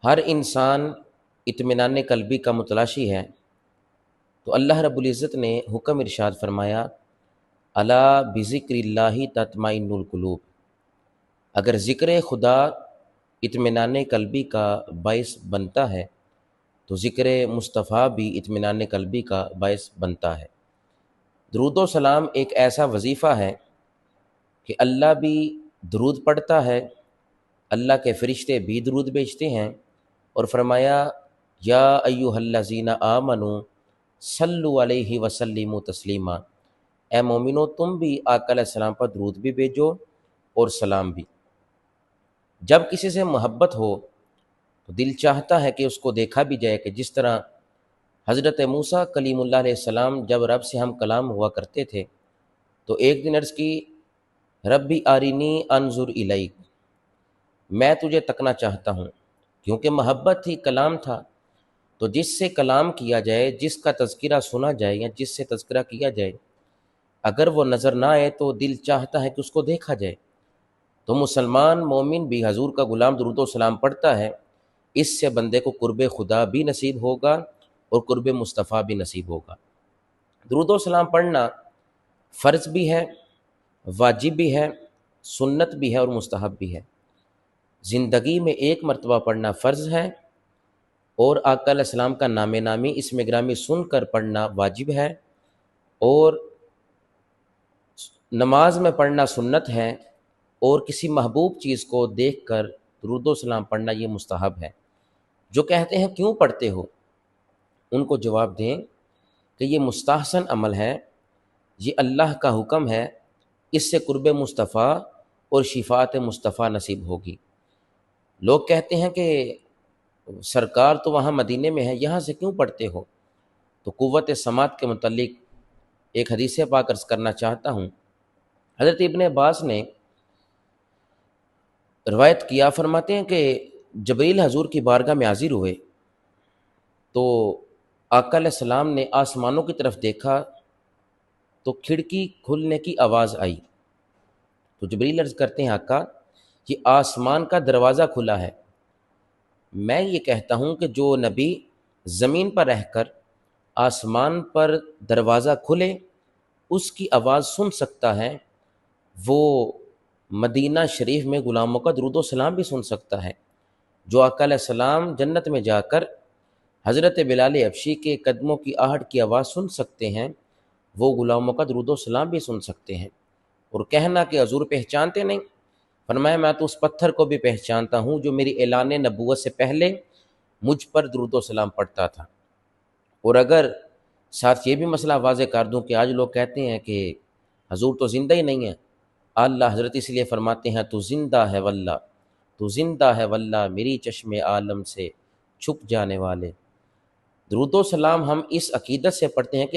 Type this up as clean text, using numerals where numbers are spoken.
ہر انسان اطمینان قلبی کا متلاشی ہے، تو اللہ رب العزت نے حکم ارشاد فرمایا، الا بذکر اللہ تطمئن القلوب۔ اگر ذکر خدا اطمینان قلبی کا باعث بنتا ہے تو ذکر مصطفیٰ بھی اطمینان قلبی کا باعث بنتا ہے۔ درود و سلام ایک ایسا وظیفہ ہے کہ اللہ بھی درود پڑھتا ہے، اللہ کے فرشتے بھی درود بھیجتے ہیں، اور فرمایا یا ایھا الذین آمنوا صلوا علیہ وسلموا تسلیما، اے مومنو تم بھی آقا علیہ السلام پر درود بھی بھیجو اور سلام بھی۔ جب کسی سے محبت ہو تو دل چاہتا ہے کہ اس کو دیکھا بھی جائے، کہ جس طرح حضرت موسیٰ کلیم اللہ علیہ السلام جب رب سے ہم کلام ہوا کرتے تھے تو ایک دن عرض کی، ربی آرینی انظر الیک، میں تجھے تکنا چاہتا ہوں، کیونکہ محبت تھی، کلام تھا۔ تو جس سے کلام کیا جائے، جس کا تذکرہ سنا جائے یا جس سے تذکرہ کیا جائے، اگر وہ نظر نہ آئے تو دل چاہتا ہے کہ اس کو دیکھا جائے۔ تو مسلمان مومن بھی حضور کا غلام درود و سلام پڑھتا ہے، اس سے بندے کو قرب خدا بھی نصیب ہوگا اور قرب مصطفیٰ بھی نصیب ہوگا۔ درود و سلام پڑھنا فرض بھی ہے، واجب بھی ہے، سنت بھی ہے اور مستحب بھی ہے۔ زندگی میں ایک مرتبہ پڑھنا فرض ہے، اور آقا علیہ السلام کا نام نامی اسم گرامی سن کر پڑھنا واجب ہے، اور نماز میں پڑھنا سنت ہے، اور کسی محبوب چیز کو دیکھ کر درود و سلام پڑھنا یہ مستحب ہے۔ جو کہتے ہیں کیوں پڑھتے ہو، ان کو جواب دیں کہ یہ مستحسن عمل ہے، یہ اللہ کا حکم ہے، اس سے قرب مصطفیٰ اور شفاعت مصطفیٰ نصیب ہوگی۔ لوگ کہتے ہیں کہ سرکار تو وہاں مدینے میں ہے، یہاں سے کیوں پڑھتے ہو؟ تو قوت سماعت کے متعلق ایک حدیث پاک عرض کرنا چاہتا ہوں۔ حضرت ابن عباس نے روایت کیا، فرماتے ہیں کہ جبریل حضور کی بارگاہ میں حاضر ہوئے تو آقا علیہ السلام نے آسمانوں کی طرف دیکھا تو کھڑکی کھلنے کی آواز آئی۔ تو جبریل عرض کرتے ہیں، آقا یہ آسمان کا دروازہ کھلا ہے۔ میں یہ کہتا ہوں کہ جو نبی زمین پر رہ کر آسمان پر دروازہ کھلے اس کی آواز سن سکتا ہے، وہ مدینہ شریف میں غلاموں کا درود و سلام بھی سن سکتا ہے۔ جو آقا علیہ السلام جنت میں جا کر حضرت بلال حبشی کے قدموں کی آہٹ کی آواز سن سکتے ہیں، وہ غلاموں کا درود و سلام بھی سن سکتے ہیں۔ اور کہنا کہ حضور پہچانتے نہیں، فرمایا میں تو اس پتھر کو بھی پہچانتا ہوں جو میری اعلان نبوت سے پہلے مجھ پر درود و سلام پڑھتا تھا۔ اور اگر ساتھ یہ بھی مسئلہ واضح کر دوں کہ آج لوگ کہتے ہیں کہ حضور تو زندہ ہی نہیں ہے، اللہ حضرت اس لیے فرماتے ہیں تو زندہ ہے واللہ، تو زندہ ہے واللہ میری چشم عالم سے چھپ جانے والے۔ درود و سلام ہم اس عقیدت سے پڑھتے ہیں کہ